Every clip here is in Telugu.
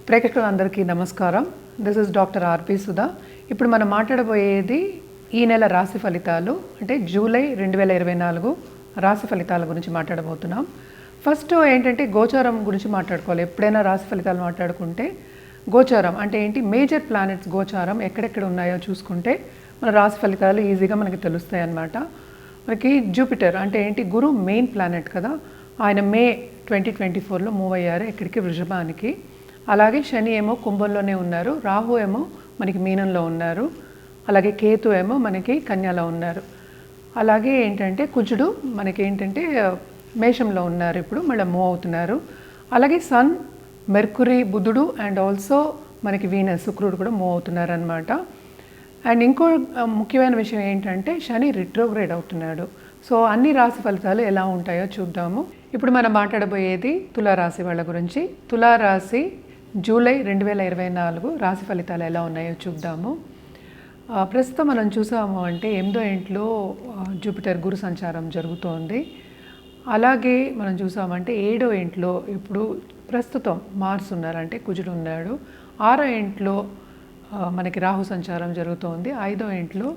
ప్రేక్షకులందరికీ నమస్కారం. దిస్ ఇస్ డాక్టర్ ఆర్పి సుధా. ఇప్పుడు మనం మాట్లాడబోయేది ఈ నెల రాశి ఫలితాలు, అంటే జూలై 2024 రాశి ఫలితాల గురించి మాట్లాడబోతున్నాం. ఫస్ట్ ఏంటంటే గోచారం గురించి మాట్లాడుకోవాలి. ఎప్పుడైనా రాశి ఫలితాలు మాట్లాడుకుంటే గోచారం అంటే ఏంటి, మేజర్ ప్లానెట్స్ గోచారం ఎక్కడెక్కడ ఉన్నాయో చూసుకుంటే మన రాశి ఫలితాలు ఈజీగా మనకి తెలుస్తాయి అన్నమాట. మనకి జూపిటర్ అంటే ఏంటి, గురు మెయిన్ ప్లానెట్ కదా, ఆయన మే 2024లో మూవ్ అయ్యారు ఎక్కడికి, వృషభానికి. అలాగే శని ఏమో కుంభంలోనే ఉన్నారు, రాహు ఏమో మనకి మీనంలో ఉన్నారు, అలాగే కేతు ఏమో మనకి కన్యలో ఉన్నారు. అలాగే ఏంటంటే కుజుడు మనకి ఏంటంటే మేషంలో ఉన్నారు, ఇప్పుడు మళ్ళీ మూవ్ అవుతున్నారు. అలాగే సన్, మెర్కురీ, బుధుడు అండ్ ఆల్సో మనకి వీనస్, శుక్రుడు కూడా మూవ్ అవుతున్నారు అనమాట. అండ్ ఇంకో ముఖ్యమైన విషయం ఏంటంటే శని రిట్రోగ్రేడ్ అవుతున్నాడు. సో అన్ని రాశి ఫలితాలు ఎలా ఉంటాయో చూద్దాము. ఇప్పుడు మనం మాట్లాడబోయేది తులారాశి వాళ్ళ గురించి. తులారాశి జూలై 2024 రాశి ఫలితాలు ఎలా ఉన్నాయో చూద్దాము. ప్రస్తుతం మనం చూసాము అంటే 8వ ఇంట్లో జూపిటర్ గురు సంచారం జరుగుతోంది. అలాగే మనం చూసామంటే 7వ ఇంట్లో ఇప్పుడు ప్రస్తుతం మార్స్ ఉన్నారు, అంటే కుజుడు ఉన్నాడు. 6వ ఇంట్లో మనకి రాహు సంచారం జరుగుతోంది. 5వ ఇంట్లో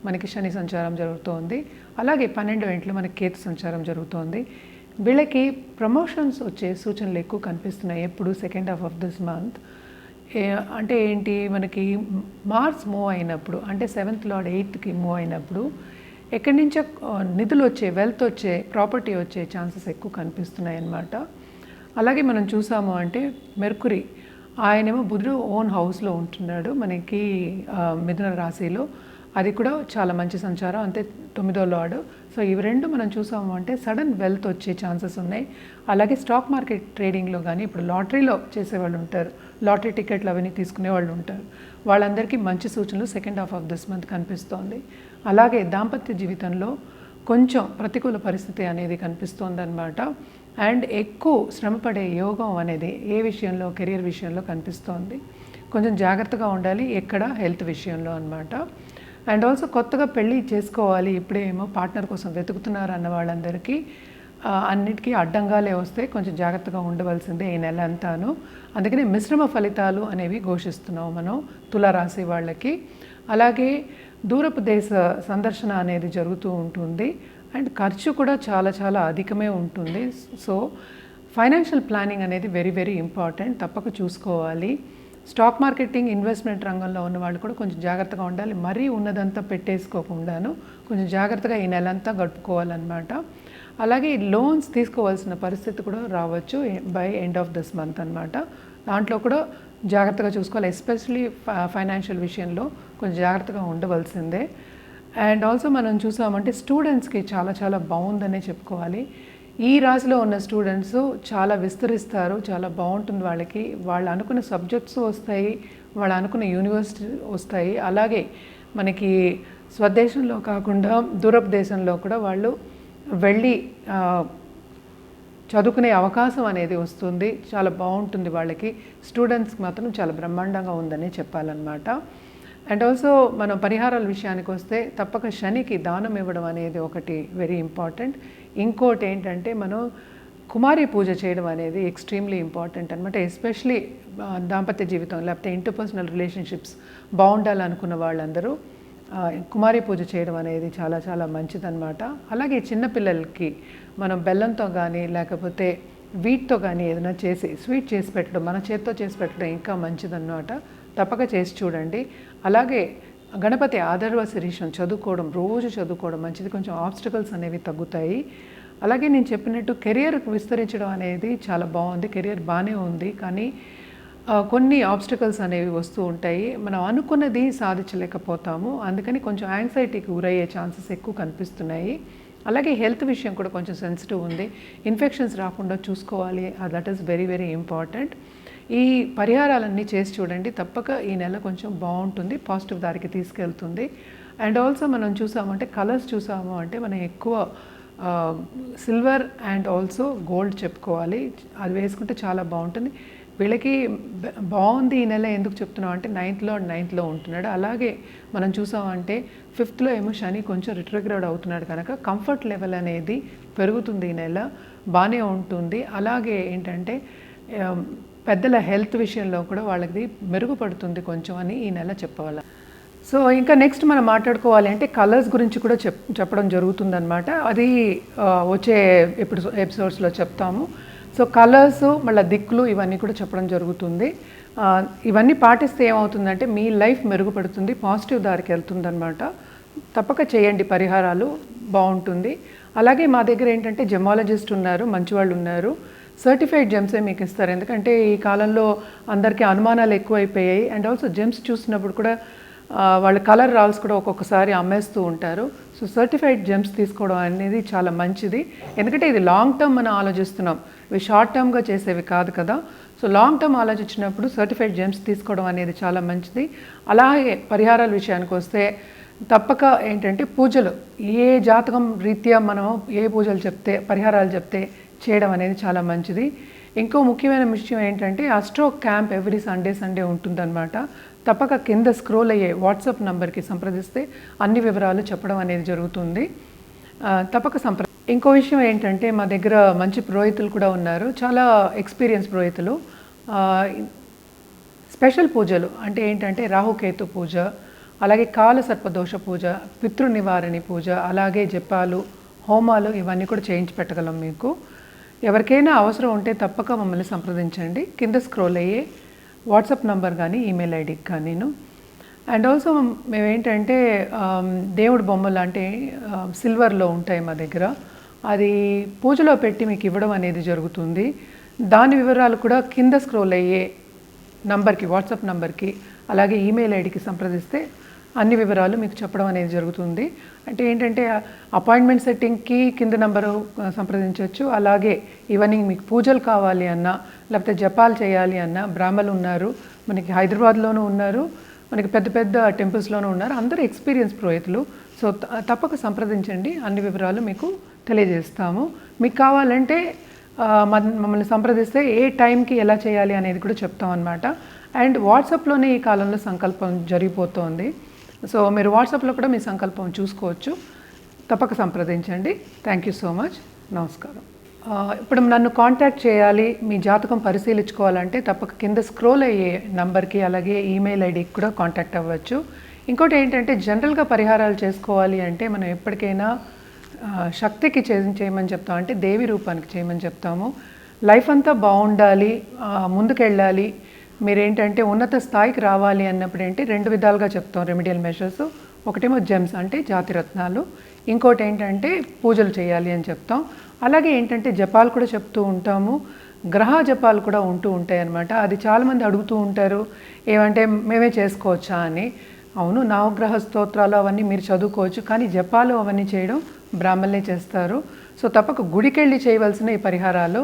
మనకి శని సంచారం జరుగుతోంది. అలాగే 12వ ఇంట్లో మనకి కేతు సంచారం జరుగుతోంది. వీళ్ళకి ప్రమోషన్స్ వచ్చే సూచనలు ఎక్కువ కనిపిస్తున్నాయి ఎప్పుడు second half of this month. అంటే ఏంటి, మనకి మార్స్ మూవ్ అయినప్పుడు, అంటే 7th లార్డ్ 8కి మూవ్ అయినప్పుడు ఎక్కడి నుంచో నిధులు వచ్చే, వెల్త్ వచ్చే, ప్రాపర్టీ వచ్చే ఛాన్సెస్ ఎక్కువ కనిపిస్తున్నాయి అన్నమాట. అలాగే మనం చూసాము అంటే మెర్కురీ ఆయనేమో బుధుడు ఓన్ హౌస్లో ఉంటున్నాడు మనకి మిథున రాశిలో. అది కూడా చాలా మంచి సంచారం, అంతే 9వ లార్డ్. సో ఇవి రెండు మనం చూసాము అంటే సడన్ వెల్త్ వచ్చే ఛాన్సెస్ ఉన్నాయి. అలాగే స్టాక్ మార్కెట్ ట్రేడింగ్లో కానీ, ఇప్పుడు లాటరీలో చేసేవాళ్ళు ఉంటారు, లాటరీ టికెట్లు అవన్నీ తీసుకునే వాళ్ళు ఉంటారు, వాళ్ళందరికీ మంచి సూచనలు second half of this month కనిపిస్తోంది. అలాగే దాంపత్య జీవితంలో కొంచెం ప్రతికూల పరిస్థితి అనేది కనిపిస్తోంది అనమాట. అండ్ ఎక్కువ శ్రమపడే యోగం అనేది ఏ విషయంలో, కెరియర్ విషయంలో కనిపిస్తోంది. కొంచెం జాగ్రత్తగా ఉండాలి ఎక్కడ, హెల్త్ విషయంలో అనమాట. అండ్ ఆల్సో కొత్తగా పెళ్ళి చేసుకోవాలి, ఇప్పుడే ఏమో పార్ట్నర్ కోసం వెతుకుతున్నారు అన్న వాళ్ళందరికీ అన్నిటికీ అడ్డంగాలే వస్తే కొంచెం జాగ్రత్తగా ఉండవలసిందే ఈ నెల అంతాను. అందుకనే మిశ్రమ ఫలితాలు అనేవి ఘోషిస్తున్నాం మనం తులారాశి వాళ్ళకి. అలాగే దూరపు దేశ సందర్శన అనేది జరుగుతూ ఉంటుంది అండ్ ఖర్చు కూడా చాలా చాలా అధికమే ఉంటుంది. సో ఫైనాన్షియల్ ప్లానింగ్ అనేది వెరీ వెరీ ఇంపార్టెంట్, తప్పక చూసుకోవాలి. స్టాక్ మార్కెటింగ్, ఇన్వెస్ట్మెంట్ రంగంలో ఉన్న వాళ్ళు కూడా కొంచెం జాగ్రత్తగా ఉండాలి. మరీ ఉన్నదంతా పెట్టేసుకోకుండాను కొంచెం జాగ్రత్తగా ఈ నెలంతా గడుపుకోవాలన్నమాట. అలాగే లోన్స్ తీసుకోవాల్సిన పరిస్థితి కూడా రావచ్చు by end of this month అనమాట. దాంట్లో కూడా జాగ్రత్తగా చూసుకోవాలి, ఎస్పెషలీ ఫైనాన్షియల్ విషయంలో కొంచెం జాగ్రత్తగా ఉండవలసిందే. అండ్ ఆల్సో మనం చూసామంటే స్టూడెంట్స్కి చాలా చాలా బాగుందనే చెప్పుకోవాలి. ఈ రాశిలో ఉన్న స్టూడెంట్స్ చాలా విస్తరిస్తారు, చాలా బాగుంటుంది వాళ్ళకి. వాళ్ళు అనుకున్న సబ్జెక్ట్స్ వస్తాయి, వాళ్ళు అనుకున్న యూనివర్సిటీ వస్తాయి. అలాగే మనకి స్వదేశంలో కాకుండా దూరపు దేశంలో కూడా వాళ్ళు వెళ్ళి చదువుకునే అవకాశం అనేది వస్తుంది, చాలా బాగుంటుంది వాళ్ళకి. స్టూడెంట్స్కి మాత్రం చాలా బ్రహ్మాండంగా ఉందని చెప్పాలన్నమాట. అండ్ ఆల్సో మనం పరిహారాల విషయానికి వస్తే తప్పక శనికి దానం ఇవ్వడం అనేది ఒకటి వెరీ ఇంపార్టెంట్. ఇంకోటి ఏంటంటే మనం కుమారి పూజ చేయడం అనేది ఎక్స్ట్రీమ్లీ ఇంపార్టెంట్ అనమాట. ఎస్పెషలీ దాంపత్య జీవితం లేకపోతే ఇంటర్పర్సనల్ రిలేషన్షిప్స్ బాగుండాలనుకున్న వాళ్ళందరూ కుమారి పూజ చేయడం అనేది చాలా చాలా మంచిదన్నమాట. అలాగే చిన్నపిల్లలకి మనం బెల్లంతో కానీ లేకపోతే వీటితో కానీ ఏదైనా చేసి స్వీట్ చేసి పెట్టడం, మన చేతితో చేసి పెట్టడం ఇంకా మంచిదన్నమాట. తప్పక చేసి చూడండి. అలాగే గణపతి ఆధర్వ శిరీషం చదువుకోవడం, రోజు చదువుకోవడం మంచిది, కొంచెం ఆబ్స్టికల్స్ అనేవి తగ్గుతాయి. అలాగే నేను చెప్పినట్టు కెరియర్ విస్తరించడం అనేది చాలా బాగుంది, కెరియర్ బాగానే ఉంది, కానీ కొన్ని ఆబ్స్టికల్స్ అనేవి వస్తూ ఉంటాయి, మనం అనుకున్నది సాధించలేకపోతాము. అందుకని కొంచెం యాంగ్జైటీకి గురయ్యే ఛాన్సెస్ ఎక్కువ కనిపిస్తున్నాయి. అలాగే హెల్త్ విషయం కూడా కొంచెం సెన్సిటివ్ ఉంది, ఇన్ఫెక్షన్స్ రాకుండా చూసుకోవాలి, that is very very important. ఈ పరిహారాలన్నీ చేసి చూడండి, తప్పక ఈ నెల కొంచెం బాగుంటుంది, పాజిటివ్ దారికి తీసుకెళ్తుంది. అండ్ ఆల్సో మనం చూసామంటే కలర్స్ చూసాము అంటే మనం ఎక్కువ సిల్వర్ అండ్ ఆల్సో గోల్డ్ చెప్పుకోవాలి, అది వేసుకుంటే చాలా బాగుంటుంది. వీళ్ళకి బాగుంది ఈ నెల ఎందుకు చెప్తున్నాం అంటే 9th లార్డ్ 9thలో ఉంటున్నాడు. అలాగే మనం చూసామంటే 5thలో ఏమో శని కొంచెం రిట్రోగ్రేడ్ అవుతున్నాడు కనుక కంఫర్ట్ లెవెల్ అనేది పెరుగుతుంది ఈ నెల, బాగానే ఉంటుంది. అలాగే ఏంటంటే పెద్దల హెల్త్ విషయంలో కూడా వాళ్ళకి మెరుగుపడుతుంది కొంచెం అని ఈ నెల చెప్పవాలి. సో ఇంకా నెక్స్ట్ మనం మాట్లాడుకోవాలి అంటే కలర్స్ గురించి కూడా చెప్పడం జరుగుతుందన్నమాట. అది వచ్చే ఎపిసోడ్స్లో చెప్తాము. సో కలర్స్ మళ్ళీ దిక్కులు ఇవన్నీ కూడా చెప్పడం జరుగుతుంది. ఇవన్నీ పాటిస్తే ఏమవుతుందంటే మీ లైఫ్ మెరుగుపడుతుంది, పాజిటివ్ దారికి వెళ్తుందన్నమాట. తప్పక చేయండి పరిహారాలు, బాగుంటుంది. అలాగే మా దగ్గర ఏంటంటే జెమాలజిస్ట్ ఉన్నారు, మంచి వాళ్ళు ఉన్నారు. సర్టిఫైడ్ జెమ్సే మీకు ఇస్తారు. ఎందుకంటే ఈ కాలంలో అందరికీ అనుమానాలు ఎక్కువైపోయాయి. అండ్ ఆల్సో జెమ్స్ చూసినప్పుడు కూడా వాళ్ళ కలర్ రాల్స్ కూడా ఒక్కొక్కసారి అమ్మేస్తూ ఉంటారు. సో సర్టిఫైడ్ జెమ్స్ తీసుకోవడం అనేది చాలా మంచిది. ఎందుకంటే ఇది లాంగ్ టర్మ్ మనం ఆలోచిస్తున్నాం, ఇవి షార్ట్ టర్మ్గా చేసేవి కాదు కదా. సో లాంగ్ టర్మ్ ఆలోచించినప్పుడు సర్టిఫైడ్ జెమ్స్ తీసుకోవడం అనేది చాలా మంచిది. అలాగే పరిహారాల విషయానికి వస్తే తప్పక ఏంటంటే పూజలు, ఏ జాతకం రీత్యా మనం ఏ పూజలు చెప్తే పరిహారాలు చెప్తే చేయడం అనేది చాలా మంచిది. ఇంకో ముఖ్యమైన విషయం ఏంటంటే అస్ట్రో క్యాంప్ ఎవ్రీ సండే ఉంటుందన్నమాట. తప్పక కింద స్క్రోల్ అయ్యే వాట్సాప్ నంబర్కి సంప్రదిస్తే అన్ని వివరాలు చెప్పడం అనేది జరుగుతుంది. తప్పక ఇంకో విషయం ఏంటంటే మా దగ్గర మంచి పురోహితులు కూడా ఉన్నారు, చాలా ఎక్స్పీరియన్స్ పురోహితులు. స్పెషల్ పూజలు అంటే ఏంటంటే రాహుకేతు పూజ, అలాగే కాల సర్పదోష పూజ, పితృ నివారణి పూజ, అలాగే జపాలు, హోమాలు ఇవన్నీ కూడా చేయించి పెట్టగలం మీకు. ఎవరికైనా అవసరం ఉంటే తప్పక మమ్మల్ని సంప్రదించండి. కింద స్క్రోల్ అయ్యే వాట్సాప్ నంబర్ కానీ ఈమెయిల్ ఐడికి కానీను. అండ్ ఆల్సో మేమేంటంటే దేవుడి బొమ్మలు అంటే సిల్వర్లో ఉంటాయి మా దగ్గర, అది పూజలో పెట్టి మీకు ఇవ్వడం అనేది జరుగుతుంది. దాని వివరాలు కూడా కింద స్క్రోల్ అయ్యే నంబర్కి, వాట్సాప్ నంబర్కి, అలాగే ఈమెయిల్ ఐడికి సంప్రదిస్తే అన్ని వివరాలు మీకు చెప్పడం అనేది జరుగుతుంది. అంటే ఏంటంటే అపాయింట్మెంట్ సెట్టింగ్కి కింద నెంబరు సంప్రదించవచ్చు. అలాగే ఇవన్నీ మీకు పూజలు కావాలి అన్నా, లేకపోతే జపాలు చేయాలి అన్నా బ్రాహ్మలు ఉన్నారు, మనకి హైదరాబాద్లోనూ ఉన్నారు, మనకి పెద్ద పెద్ద టెంపుల్స్లోనూ ఉన్నారు. అందరూ ఎక్స్పీరియన్స్ పురోహితులు. సో తప్పక సంప్రదించండి, అన్ని వివరాలు మీకు తెలియజేస్తాము. మీకు కావాలంటే మమ్మల్ని సంప్రదిస్తే ఏ టైంకి ఎలా చేయాలి అనేది కూడా చెప్తాం అన్నమాట. అండ్ వాట్సాప్లోనే ఈ కాలంలో సంకల్పం జరిగిపోతుంది. సో మీరు వాట్సాప్లో కూడా మీ సంకల్పం చూసుకోవచ్చు. తప్పక సంప్రదించండి. Thank you so much. నమస్కారం. ఇప్పుడు నన్ను కాంటాక్ట్ చేయాలి, మీ జాతకం పరిశీలించుకోవాలంటే తప్పక కింద స్క్రోల్ అయ్యే నంబర్కి, అలాగే ఈమెయిల్ ఐడికి కూడా కాంటాక్ట్ అవ్వచ్చు. ఇంకోటి ఏంటంటే జనరల్గా పరిహారాలు చేసుకోవాలి అంటే మనం ఎప్పటికైనా శక్తికి చేయమని చెప్తాం, అంటే దేవి రూపానికి చేయమని చెప్తాము. లైఫ్ అంతా బాగుండాలి, ముందుకెళ్ళాలి, మీరేంటంటే ఉన్నత స్థాయికి రావాలి అన్నప్పుడు ఏంటి 2 విధాలుగా చెప్తాం రెమెడియల్ మెషర్స్. ఒకటేమో జెమ్స్ అంటే జాతిరత్నాలు, ఇంకోటి ఏంటంటే పూజలు చేయాలి అని చెప్తాం. అలాగే ఏంటంటే జపాలు కూడా చెప్తూ ఉంటాము, గ్రహ జపాలు కూడా ఉంటూ ఉంటాయి అన్నమాట. అది చాలామంది అడుగుతూ ఉంటారు, ఏమంటే మేమే చేసుకోవచ్చా అని. అవును, నవగ్రహ స్తోత్రాలు అవన్నీ మీరు చదువుకోవచ్చు, కానీ జపాలు అవన్నీ చేయడం బ్రాహ్మణులే చేస్తారు. సో తప్పక గుడికెళ్ళి చేయవలసిన ఈ పరిహారాలు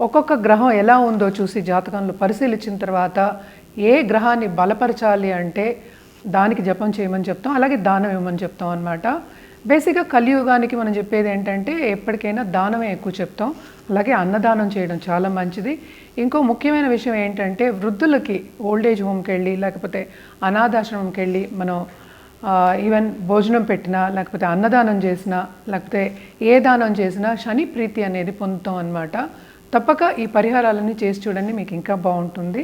ఒక్కొక్క గ్రహం ఎలా ఉందో చూసి జాతకంలో పరిశీలించిన తర్వాత ఏ గ్రహాన్ని బలపరచాలి అంటే దానికి జపం చేయమని చెప్తాం, అలాగే దానం ఇవ్వమని చెప్తాం అన్నమాట. బేసిక్గా కలియుగానికి మనం చెప్పేది ఏంటంటే ఎప్పటికైనా దానమే ఎక్కువ చెప్తాం. అలాగే అన్నదానం చేయడం చాలా మంచిది. ఇంకో ముఖ్యమైన విషయం ఏంటంటే వృద్ధులకి ఓల్డేజ్ హోమ్కి వెళ్ళి లేకపోతే అనాథాశ్రమంకి వెళ్ళి మనం ఈవెన్ భోజనం పెట్టినా, లేకపోతే అన్నదానం చేసినా, లేకపోతే ఏ దానం చేసినా శని ప్రీతి అనేది పొందుతాం అన్నమాట. తప్పక ఈ పరిహారాలన్నీ చేసి చూడండి, మీకు ఇంకా బాగుంటుంది.